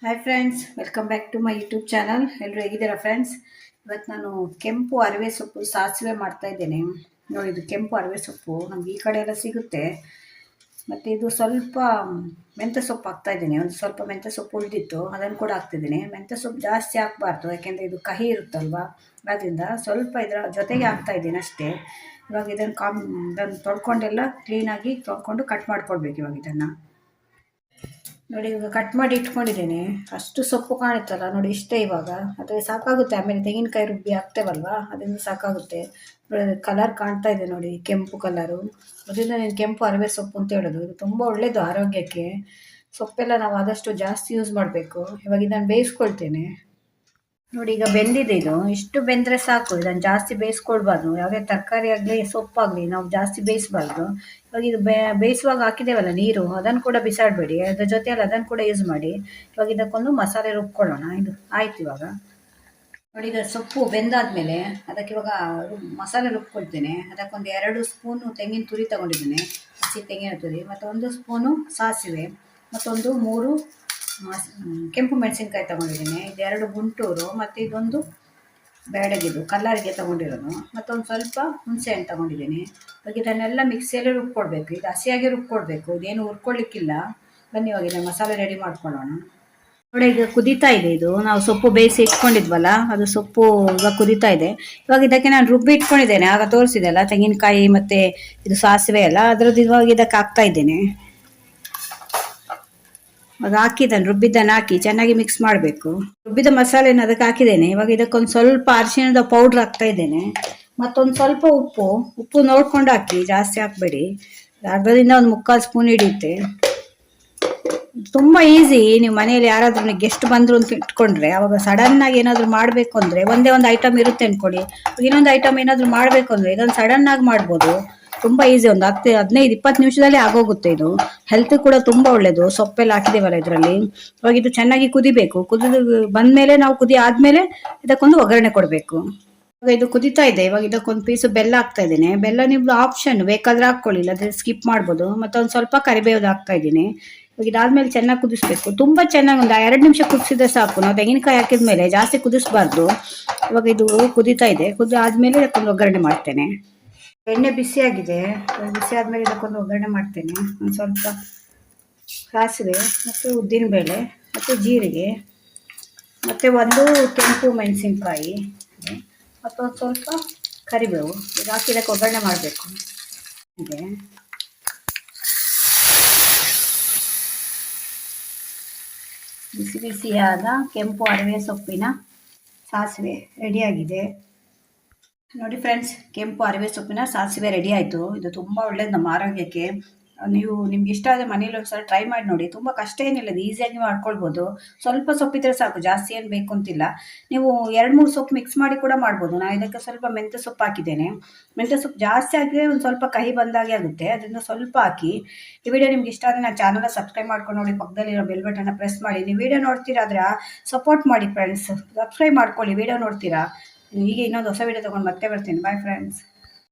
Hi friends, welcome back to my YouTube channel. ಎಲ್ಲರೂ ಹೇಗಿದ್ದೀರಾ friends? ಇವತ್ತು ನಾನು ಕೆಂಪು ಅರಿವೆ ಸೊಪ್ಪು ಸಾಸಿವೆ ಮಾಡ್ತಾ ಇದ್ದೇನೆ. ನೋಡಿ, ಇದು ಕೆಂಪು ಅರಿವೆ ಸೊಪ್ಪು ನಮ್ಗೆ ಈ ಕಡೆ ಎಲ್ಲ ಸಿಗುತ್ತೆ. ಮತ್ತು ಇದು ಸ್ವಲ್ಪ ಮೆಂತ್ಯ ಸೊಪ್ಪು ಹಾಕ್ತಾ ಇದ್ದೀನಿ. ಒಂದು ಸ್ವಲ್ಪ ಮೆಂತ್ಯ ಸೊಪ್ಪು ಉಳಿದಿತ್ತು, ಅದನ್ನು ಕೂಡ ಹಾಕ್ತಿದ್ದೀನಿ. ಮೆಂತ್ಯ ಸೊಪ್ಪು ಜಾಸ್ತಿ ಹಾಕಬಾರ್ದು, ಯಾಕೆಂದರೆ ಇದು ಕಹಿ ಇರುತ್ತಲ್ವ. ಅದರಿಂದ ಸ್ವಲ್ಪ ಇದರ ಜೊತೆಗೆ ಹಾಕ್ತಾ ಇದ್ದೀನಿ ಅಷ್ಟೇ. ಇವಾಗ ಇದನ್ನು ತೊಳ್ಕೊಂಡೆಲ್ಲ ಕ್ಲೀನಾಗಿ ತೊಳ್ಕೊಂಡು ಕಟ್ ಮಾಡ್ಕೊಳ್ಬೇಕು. ಇವಾಗ ಇದನ್ನು ನೋಡಿ, ಇವಾಗ ಕಟ್ ಮಾಡಿ ಇಟ್ಕೊಂಡಿದ್ದೇನೆ. ಅಷ್ಟು ಸೊಪ್ಪು ಕಾಣುತ್ತಲ್ಲ ನೋಡಿ, ಇಷ್ಟೇ. ಇವಾಗ ಅದೇ ಸಾಕಾಗುತ್ತೆ. ಆಮೇಲೆ ತೆಂಗಿನಕಾಯಿ ರುಬ್ಬಿ ಹಾಕ್ತೇವಲ್ವ, ಅದರಿಂದ ಸಾಕಾಗುತ್ತೆ. ಕಲರ್ ಕಾಣ್ತಾ ಇದೆ ನೋಡಿ, ಕೆಂಪು ಕಲರು. ಅದರಿಂದ నేను ಕೆಂಪು ಅರಿವೆ ಸೊಪ್ಪು ಅಂತ ಹೇಳೋದು. ಇದು ತುಂಬ ಒಳ್ಳೆಯದು ಆರೋಗ್ಯಕ್ಕೆ. ಸೊಪ್ಪೆಲ್ಲ ನಾವು ಆದಷ್ಟು ಜಾಸ್ತಿ ಯೂಸ್ ಮಾಡಬೇಕು. ಇವಾಗ ಇದನ್ನು ಬೇಯಿಸ್ಕೊಳ್ತೇನೆ. ನೋಡಿ, ಈಗ ಬೆಂದಿದೆ. ಇದು ಇಷ್ಟು ಬೆಂದರೆ ಸಾಕು. ಇದನ್ನು ಜಾಸ್ತಿ ಬೇಯಿಸ್ಕೊಳ್ಬಾರ್ದು. ಯಾವುದೇ ತರಕಾರಿ ಆಗಲಿ ಸೊಪ್ಪಾಗಲಿ ನಾವು ಜಾಸ್ತಿ ಬೇಯಿಸಬಾರ್ದು. ಇವಾಗ ಇದು ಬೇಯಿಸುವಾಗ ಹಾಕಿದ್ದೇವಲ್ಲ ನೀರು, ಅದನ್ನು ಕೂಡ ಬಿಸಾಡಬೇಡಿ. ಅದ್ರ ಜೊತೆಯಲ್ಲಿ ಅದನ್ನು ಕೂಡ ಯೂಸ್ ಮಾಡಿ. ಇವಾಗ ಇದಕ್ಕೊಂದು ಮಸಾಲೆ ರುಬ್ಕೊಳ್ಳೋಣ. ಇದು ಆಯ್ತು. ಇವಾಗ ನೋಡಿ, ಈಗ ಸೊಪ್ಪು ಬೆಂದಾದ್ಮೇಲೆ ಅದಕ್ಕೆ ಇವಾಗ ಮಸಾಲೆ ರುಬ್ಕೊಳ್ತೇನೆ. ಅದಕ್ಕೊಂದು 2 ಸ್ಪೂನು ತೆಂಗಿನ ತುರಿ ತಗೊಂಡಿದ್ದೇನೆ, ಹಸಿ ತೆಂಗಿನ ತುರಿ. ಮತ್ತು 1 ಸ್ಪೂನು ಸಾಸಿವೆ, ಮತ್ತೊಂದು 3 ಕೆಂಪು ಮೆಣಸಿನ್ಕಾಯಿ ತಗೊಂಡಿದ್ದೀನಿ. ಇದು 2 ಗುಂಟೂರು, ಮತ್ತು ಇದೊಂದು ಬೇಡಗಿದು ಕಲ್ಲರಿಗೆ ತಗೊಂಡಿರೋದು. ಮತ್ತೊಂದು ಸ್ವಲ್ಪ ಹುಣಸೆ ಹಣ್ಣು ತಗೊಂಡಿದ್ದೀನಿ. ಇವಾಗ ಇದನ್ನೆಲ್ಲ ಮಿಕ್ಸಿಯಲ್ಲಿ ರುಬ್ಕೊಳ್ಬೇಕು. ಇದು ಹಸಿಯಾಗಿ ರುಬ್ಕೊಳ್ಬೇಕು, ಇದೇನು ಹುರ್ಕೊಳ್ಳಿಕ್ಕಿಲ್ಲ. ಬನ್ನಿ, ಇವಾಗ ಇದನ್ನು ಮಸಾಲೆ ರೆಡಿ ಮಾಡ್ಕೊಳ್ಳೋಣ. ನೋಡಿ, ಈಗ ಕುದೀತಾ ಇದೆ. ಇದು ನಾವು ಸೊಪ್ಪು ಬೇಯಿಸಿ ಇಟ್ಕೊಂಡಿದ್ವಲ್ಲ, ಅದು ಸೊಪ್ಪು ಇವಾಗ ಕುದೀತಾ ಇದೆ. ಇವಾಗ ಇದಕ್ಕೆ ನಾನು ರುಬ್ಬಿ ಇಟ್ಕೊಂಡಿದ್ದೇನೆ, ಆಗ ತೋರಿಸಿದೆ ಅಲ್ಲ, ತೆಂಗಿನಕಾಯಿ ಮತ್ತು ಇದು ಸಾಸಿವೆ ಎಲ್ಲ, ಅದರದ್ದು ಇವಾಗ ಇದಕ್ಕೆ ಹಾಕ್ತಾ ಇದ್ದೇನೆ. ಅದು ಹಾಕಿದ್ದಾನೆ, ರುಬ್ಬಿದ್ದನ್ನು ಹಾಕಿ ಚೆನ್ನಾಗಿ ಮಿಕ್ಸ್ ಮಾಡಬೇಕು. ರುಬ್ಬಿದ ಮಸಾಲೆನ ಅದಕ್ಕೆ ಹಾಕಿದ್ದೇನೆ. ಇವಾಗ ಇದಕ್ಕೊಂದು ಸ್ವಲ್ಪ ಅರಿಶಿಣದ ಪೌಡ್ರ್ ಹಾಕ್ತಾ ಇದ್ದೇನೆ. ಮತ್ತೊಂದು ಸ್ವಲ್ಪ ಉಪ್ಪು ನೋಡ್ಕೊಂಡು ಹಾಕಿ, ಜಾಸ್ತಿ ಹಾಕಬೇಡಿ. ಅರ್ಧದಿಂದ ಒಂದು 3/4 ಸ್ಪೂನ್ ಹಿಡಿಯುತ್ತೆ. ತುಂಬ ಈಸಿ. ನೀವು ಮನೆಯಲ್ಲಿ ಯಾರಾದ್ರೂ ಗೆಸ್ಟ್ ಬಂದರು ಅಂತ ಇಟ್ಕೊಂಡ್ರೆ, ಅವಾಗ ಸಡನ್ನಾಗಿ ಏನಾದರೂ ಮಾಡಬೇಕು ಅಂದರೆ ಒಂದೇ ಒಂದು ಐಟಮ್ ಇರುತ್ತೆ ಅಂದ್ಕೊಳ್ಳಿ. ಇನ್ನೊಂದು ಐಟಮ್ ಏನಾದರೂ ಮಾಡಬೇಕು ಅಂದರೆ ಇದೊಂದು ಸಡನ್ನಾಗಿ ಮಾಡ್ಬೋದು. ತುಂಬ ಈಸಿ. ಒಂದು 15-20 ನಿಮಿಷದಲ್ಲೇ ಆಗೋಗುತ್ತೆ. ಇದು ಹೆಲ್ತ್ ಕೂಡ ತುಂಬ ಒಳ್ಳೆಯದು. ಸೊಪ್ಪೆಲ್ಲ ಹಾಕಿದೇವಲ್ಲ ಇದರಲ್ಲಿ. ಇವಾಗ ಇದು ಚೆನ್ನಾಗಿ ಕುದಿಬೇಕು. ಕುದಿದು ಬಂದಮೇಲೆ ನಾವು ಕುದಿ ಆದಮೇಲೆ ಇದಕ್ಕೊಂದು ಒಗ್ಗರಣೆ ಕೊಡಬೇಕು. ಇವಾಗ ಇದು ಕುದೀತಾ ಇದೆ. ಇವಾಗ ಇದಕ್ಕೊಂದು ಪೀಸು ಬೆಲ್ಲ ಹಾಕ್ತಾ ಇದ್ದೀನಿ. ಬೆಲ್ಲ ನಿಮ್ದು ಆಪ್ಷನ್, ಬೇಕಾದ್ರೆ ಹಾಕ್ಕೊಳ್ಳಿ, ಇಲ್ಲಾಂದರೆ ಸ್ಕಿಪ್ ಮಾಡ್ಬೋದು. ಮತ್ತೊಂದು ಸ್ವಲ್ಪ ಕರಿಬೇವು ಹಾಕ್ತಾ ಇದ್ದೀನಿ. ಇವಾಗ ಇದಾದ್ಮೇಲೆ ಚೆನ್ನಾಗಿ ಕುದಿಸ್ಬೇಕು. ತುಂಬ ಚೆನ್ನಾಗಿ ಒಂದು 2 ನಿಮಿಷ ಕುದಿಸಿದ್ರೆ ಸಾಕು. ನಾವು ತೆಂಗಿನಕಾಯಿ ಹಾಕಿದ ಮೇಲೆ ಜಾಸ್ತಿ ಕುದಿಸ್ಬಾರ್ದು. ಇವಾಗ ಇದು ಕುದೀತಾ ಇದೆ. ಕುದಿ ಆದಮೇಲೆ ಇದಕ್ಕೊಂದು ಒಗ್ಗರಣೆ ಮಾಡ್ತೇನೆ. ಎಣ್ಣೆ ಬಿಸಿಯಾಗಿದೆ. ಬಿಸಿ ಆದಮೇಲೆ ಇದಕ್ಕೊಂದು ಒಗ್ಗರಣೆ ಮಾಡ್ತೇನೆ. ಒಂದು ಸ್ವಲ್ಪ ಸಾಸಿವೆ, ಮತ್ತು ಉದ್ದಿನಬೇಳೆ, ಮತ್ತು ಜೀರಿಗೆ, ಮತ್ತು 1 ಕೆಂಪು ಮೆಣಸಿನ್ಕಾಯಿ, ಮತ್ತೊಂದು ಸ್ವಲ್ಪ ಕರಿಬೇವು. ಇದು ಹಾಕಿ ಇದಕ್ಕೆ ಒಗ್ಗರಣೆ ಮಾಡಬೇಕು. ಇದೆ ಬಿಸಿ ಬಿಸಿಯಾದ ಕೆಂಪು ಅರಿವೆ ಸೊಪ್ಪಿನ ಸಾಸಿವೆ ರೆಡಿಯಾಗಿದೆ. ನೋಡಿ ಫ್ರೆಂಡ್ಸ್, ಕೆಂಪು ಅರಿವೆ ಸೊಪ್ಪಿನ ಸಾಸಿವೆ ರೆಡಿ ಆಯಿತು. ಇದು ತುಂಬ ಒಳ್ಳೇದು ನಮ್ಮ ಆರೋಗ್ಯಕ್ಕೆ. ನಿಮ್ಗೆ ಇಷ್ಟ ಆದರೆ ಮನೇಲಿ ಒಂದ್ಸಲ ಟ್ರೈ ಮಾಡಿ ನೋಡಿ. ತುಂಬ ಕಷ್ಟ ಏನಿಲ್ಲ, ಇದು ಈಸಿಯಾಗಿ ಮಾಡ್ಕೊಳ್ಬೋದು. ಸ್ವಲ್ಪ ಸೊಪ್ಪಿದ್ರೆ ಸಾಕು, ಜಾಸ್ತಿ ಏನು ಬೇಕು ಅಂತಿಲ್ಲ. ನೀವು 2-3 ಸೊಪ್ಪು ಮಿಕ್ಸ್ ಮಾಡಿ ಕೂಡ ಮಾಡ್ಬೋದು. ನಾನು ಇದಕ್ಕೆ ಸ್ವಲ್ಪ ಮೆಂತ್ಯ ಸೊಪ್ಪು ಹಾಕಿದ್ದೇನೆ. ಮೆಂತ್ಯ ಸೊಪ್ಪು ಜಾಸ್ತಿ ಹಾಕಿದ್ರೆ ಒಂದು ಸ್ವಲ್ಪ ಕಹಿ ಬಂದಾಗೆ ಆಗುತ್ತೆ. ಅದರಿಂದ ಸ್ವಲ್ಪ ಹಾಕಿ. ಈ ವಿಡಿಯೋ ನಿಮ್ಗೆ ಇಷ್ಟ ಆದರೆ ನನ್ನ ಚಾನಲ್ನ ಸಬ್ಸ್ಕ್ರೈಬ್ ಮಾಡ್ಕೊಂಡು ನೋಡಿ. ಪಕ್ಕದಲ್ಲಿರೋ ಬೆಲ್ ಬಟನ್ನ ಪ್ರೆಸ್ ಮಾಡಿ. ನೀವು ವಿಡಿಯೋ ನೋಡ್ತೀರಾದ್ರೆ ಸಪೋರ್ಟ್ ಮಾಡಿ ಫ್ರೆಂಡ್ಸ್. ಸಬ್ಸ್ಕ್ರೈಬ್ ಮಾಡ್ಕೊಳ್ಳಿ, ವಿಡಿಯೋ ನೋಡ್ತೀರಾ. ಹೀಗೆ ಇನ್ನೊಂದು ಹೊಸ ವಿಡಿಯೋ ತೊಗೊಂಡು ಮತ್ತೆ ಬರ್ತೀನಿ. Bye friends.